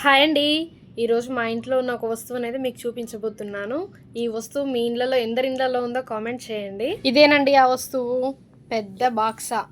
Hi అండి. ఈరోజు మా ఇంట్లో ఉన్న ఒక వస్తువు అనేది మీకు చూపించబోతున్నాను. ఈ వస్తువు మీ ఇళ్ళలో ఎందరి ఇళ్ళలో ఉందో కామెంట్ చేయండి. ఇదేనండి ఆ వస్తువు. పెద్ద బాక్సా,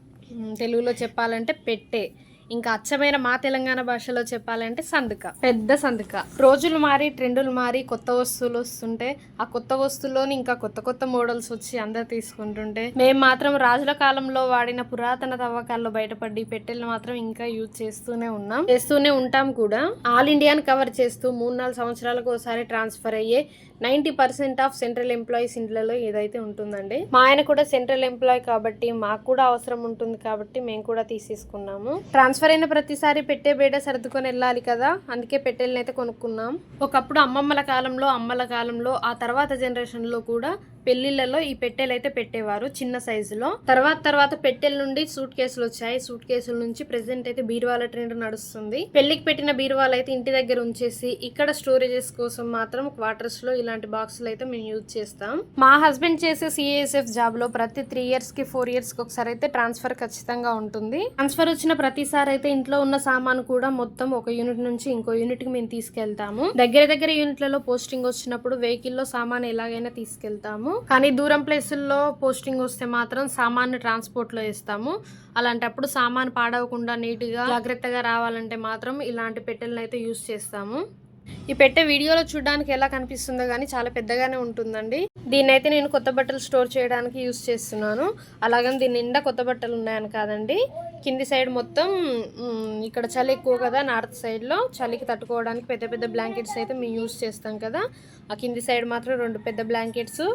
తెలుగులో చెప్పాలంటే పెట్టే, ఇంకా అచ్చమైన మా తెలంగాణ భాషలో చెప్పాలంటే సందుక, పెద్ద సందుక. రోజులు మారి ట్రెండులు మారి కొత్త వస్తువులు వస్తుంటే ఆ కొత్త వస్తువులోని ఇంకా కొత్త కొత్త మోడల్స్ వచ్చి అందరు తీసుకుంటుంటే మేము మాత్రం రాజుల కాలంలో వాడిన పురాతన తవ్వకాల్లో బయటపడి పెట్టెలు మాత్రం ఇంకా యూజ్ చేస్తూనే ఉంటాం కూడా. ఆల్ ఇండియాని కవర్ చేస్తూ 3-4 సంవత్సరాలకు ఒకసారి ట్రాన్స్ఫర్ అయ్యే 90% ఆఫ్ సెంట్రల్ ఎంప్లాయీస్ ఇంట్లలో ఏదైతే ఉంటుందండి. మా ఆయన కూడా సెంట్రల్ ఎంప్లాయీ కాబట్టి మాకు కూడా అవసరం ఉంటుంది కాబట్టి మేము కూడా తీసేసుకున్నాము. ట్రాన్స్ఫర్ అయిన ప్రతిసారి పెట్టే బేడ సర్దుకొని వెళ్ళాలి కదా, అందుకే పెట్టెలను అయితే కొనుక్కున్నాం. ఒకప్పుడు అమ్మమ్మల కాలంలో ఆ తర్వాత జనరేషన్ లో కూడా పెళ్లిళ్లలో ఈ పెట్టెలు అయితే పెట్టేవారు చిన్న సైజులో. తర్వాత పెట్టెల నుండి సూట్ కేసులు వచ్చాయి. సూట్ కేసుల నుంచి ప్రెసెంట్ అయితే బీరువాల ట్రెండ్ నడుస్తుంది. పెళ్లికి పెట్టిన బీరువాలు అయితే ఇంటి దగ్గర ఉంచేసి ఇక్కడ స్టోరేజెస్ కోసం మాత్రం క్వార్టర్స్ లో ఇలాంటి బాక్సులు అయితే మేము యూజ్ చేస్తాం. మా హస్బెండ్ చేసే సిఐఎస్ఎఫ్ జాబ్ లో ప్రతి 3 years కి 4 years కి ఒకసారి అయితే ట్రాన్స్ఫర్ ఖచ్చితంగా ఉంటుంది. ట్రాన్స్ఫర్ వచ్చిన ప్రతిసారి అయితే ఇంట్లో ఉన్న సామాను కూడా మొత్తం ఒక యూనిట్ నుంచి ఇంకో యూనిట్ కి మేము తీసుకెళ్తాము. దగ్గర యూనిట్లలో పోస్టింగ్ వచ్చినప్పుడు వెహికల్ లో సామాన్ ఎలాగైనా తీసుకెళ్తాము. కానీ దూరం ప్లేసుల్లో పోస్టింగ్ వస్తే మాత్రం సామాన్ని ట్రాన్స్పోర్ట్ లో వేస్తాము. అలాంటప్పుడు సామాన్ పాడవకుండా నీట్గా జాగ్రత్తగా రావాలంటే మాత్రం ఇలాంటి పెట్టెలను అయితే యూజ్ చేస్తాము. ఈ పెట్టె వీడియోలో చూడడానికి ఎలా కనిపిస్తుందో కానీ చాలా పెద్దగానే ఉంటుందండి. దీన్ని అయితే నేను కొత్త బట్టలు స్టోర్ చేయడానికి యూజ్ చేస్తున్నాను. అలాగని దీని నిండా కొత్త బట్టలు ఉన్నాయని కాదండి. కింది సైడ్ మొత్తం ఇక్కడ చలి ఎక్కువ కదా, నార్త్ సైడ్లో చలికి తట్టుకోవడానికి పెద్ద బ్లాంకెట్స్ అయితే మేము యూజ్ చేస్తాం కదా. ఆ కింది సైడ్ మాత్రం 2 పెద్ద బ్లాంకెట్స్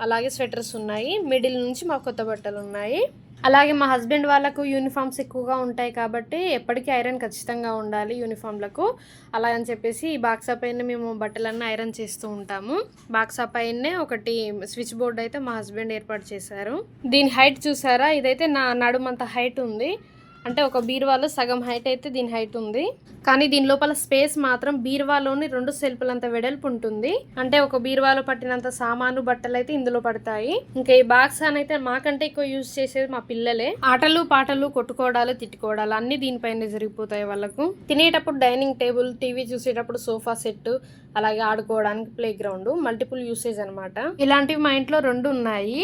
అలాగే స్వెటర్స్ ఉన్నాయి. మిడిల్ నుంచి మా కొత్త బట్టలు ఉన్నాయి. అలాగే మా హస్బెండ్ వాళ్ళకు యూనిఫామ్స్ ఎక్కువగా ఉంటాయి కాబట్టి ఎప్పటికీ ఐరన్ ఖచ్చితంగా ఉండాలి యూనిఫామ్లకు. అలా అని చెప్పేసి ఈ బాక్సా పైన మేము బట్టలన్నీ ఐరన్ చేస్తూ ఉంటాము. బాక్సా పైనే ఒకటి స్విచ్ బోర్డ్ అయితే మా హస్బెండ్ ఏర్పాటు చేశారు. దీని హైట్ చూసారా, ఇదైతే నా నడుమంత హైట్ ఉంది. అంటే ఒక బీరువాలో సగం హైట్ అయితే దీని హైట్ ఉంది. కానీ దీని లోపల స్పేస్ మాత్రం బీరువాలోని 2 సెల్పులంత వెడల్పు ఉంటుంది. అంటే ఒక బీరువాలో పట్టినంత సామాను బట్టలు అయితే ఇందులో పడతాయి. ఇంకా ఈ బాక్స్ అయితే మాకంటే ఎక్కువ యూజ్ చేసేది మా పిల్లలే. ఆటలు పాటలు కొట్టుకోవడాలు తిట్టుకోవడాలు అన్ని దీనిపైన జరిగిపోతాయి వాళ్ళకు. తినేటప్పుడు డైనింగ్ టేబుల్, టీవీ చూసేటప్పుడు సోఫా సెట్, అలాగే ఆడుకోవడానికి ప్లే గ్రౌండ్, మల్టిపుల్ యూసేజ్ అనమాట. ఇలాంటివి మా ఇంట్లో 2 ఉన్నాయి.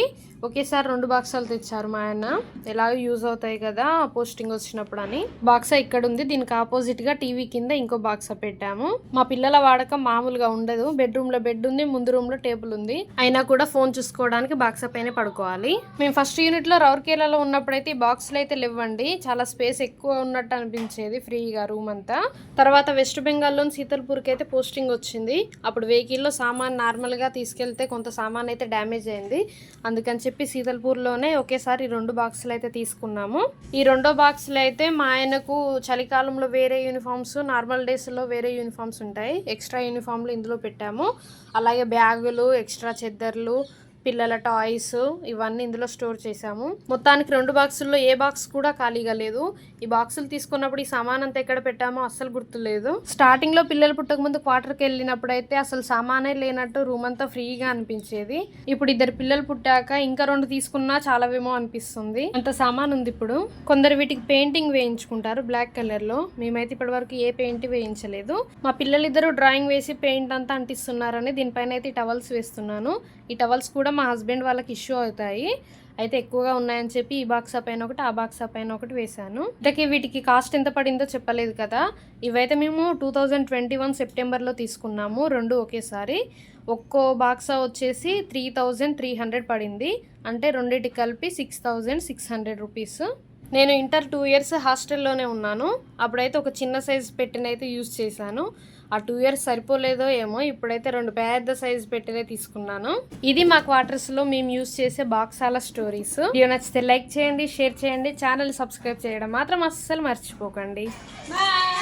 ఒకేసారి 2 బాక్సాలు తెచ్చారు మా ఆయన. ఎలాగో యూజ్ అవుతాయి కదా పోస్టింగ్ వచ్చినప్పుడు అని. బాక్సా ఇక్కడ ఉంది. దీనికి ఆపోజిట్ గా టీవీ కింద ఇంకో బాక్సా పెట్టాము. మా పిల్లల వాడకం మామూలుగా ఉండదు. బెడ్రూమ్ లో బెడ్ ఉంది, ముందు రూమ్ లో టేబుల్ ఉంది. అయినా కూడా ఫోన్ చూసుకోవడానికి బాక్సా పైన పడుకోవాలి. మేము ఫస్ట్ యూనిట్ లో రౌర్కేలాలో ఉన్నప్పుడైతే ఈ బాక్సులు అయితే లేవండి. చాలా స్పేస్ ఎక్కువ ఉన్నట్టు అనిపించేది ఫ్రీగా రూమ్ అంతా. తర్వాత వెస్ట్ బెంగాల్లో శీతల్పూర్కి అయితే పోస్టింగ్ వచ్చింది. అప్పుడు వెహికల్లో సామాన్ నార్మల్ గా తీసుకెళ్తే కొంత సామాన్ అయితే డ్యామేజ్ అయింది. అందుకని చెప్పి శీతల్పూర్లోనే ఒకేసారి 2 బాక్సులు అయితే తీసుకున్నాము. ఈ 2 బాక్సులు అయితే మా ఆయనకు చలికాలంలో వేరే యూనిఫామ్స్, నార్మల్ డేస్లో వేరే యూనిఫామ్స్ ఉంటాయి. ఎక్స్ట్రా యూనిఫామ్లు ఇందులో పెట్టాము. అలాగే బ్యాగులు, ఎక్స్ట్రా చెద్దర్లు, పిల్లల టాయ్స్ ఇవన్నీ ఇందులో స్టోర్ చేసాము. మొత్తానికి 2 బాక్సుల్లో ఏ బాక్స్ కూడా ఖాళీగా లేదు. ఈ బాక్సులు తీసుకున్నప్పుడు ఈ సామాన్ అంతా ఎక్కడ పెట్టామో అస్సలు గుర్తులేదు. స్టార్టింగ్ లో పిల్లలు పుట్టక ముందు క్వార్టర్కి వెళ్ళినప్పుడు అయితే అసలు సామానే లేనట్టు రూమ్ అంతా ఫ్రీగా అనిపించేది. ఇప్పుడు 2 పిల్లలు పుట్టాక ఇంకా 2 తీసుకున్నా చాలావేమో అనిపిస్తుంది. అంత సామాన్ ఉంది ఇప్పుడు. కొందరు వీటికి పెయింటింగ్ వేయించుకుంటారు బ్లాక్ కలర్ లో. మేమైతే ఇప్పటి వరకు ఏ పెయింట్ వేయించలేదు. మా పిల్లలిద్దరూ డ్రాయింగ్ వేసి పెయింట్ అంతా అంటిస్తున్నారని దీనిపైన అయితే టవల్స్ వేస్తున్నాను. ఈ టవల్స్ కూడా మా హస్బెండ్ వాళ్ళకి ఇష్యూ అవుతాయి. అయితే ఎక్కువగా ఉన్నాయని చెప్పి ఈ బాక్సా పైన ఒకటి, ఆ బాక్సా పైన ఒకటి వేశాను. ఇంతకీ వీటికి కాస్ట్ ఎంత పడిందో చెప్పలేదు కదా. ఇవైతే మేము 2021 సెప్టెంబర్లో తీసుకున్నాము. 2 ఒకేసారి. ఒక్కో బాక్సా వచ్చేసి 3300 పడింది. అంటే రెండింటికి కలిపి 6600 రూపీస్. నేను ఇంటర్ 2 years హాస్టల్లోనే ఉన్నాను. అప్పుడైతే ఒక చిన్న సైజ్ పెట్టెనైతే యూజ్ చేశాను. ఆ 2 years సరిపోలేదో ఏమో, ఇప్పుడైతే 2 పెద్ద సైజ్ పెట్టెనే తీసుకున్నాను. ఇది మా క్వార్టర్స్లో మేము యూజ్ చేసే బాక్సాల స్టోరీస్. వీడియో నచ్చితే లైక్ చేయండి, షేర్ చేయండి, ఛానల్ సబ్స్క్రైబ్ చేయడం మాత్రం అస్సలు మర్చిపోకండి. బాయ్.